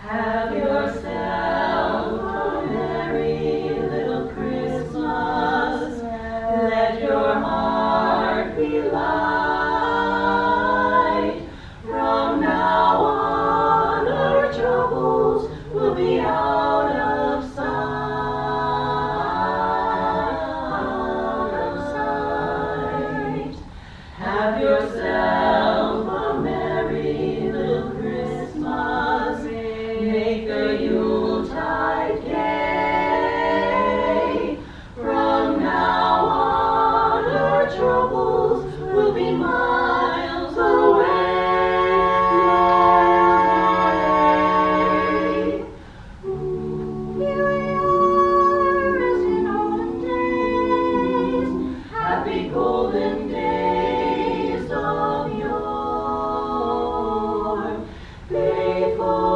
Have yourself a merry little Christmas. Let your heart be light. From now on, our troubles will be out of sight. Out of sight. Have yourself a merry little Christmas. Make the Yuletide gay. From now on, our troubles will be miles away. Here we are as in olden days, happy golden days of yore. Faithful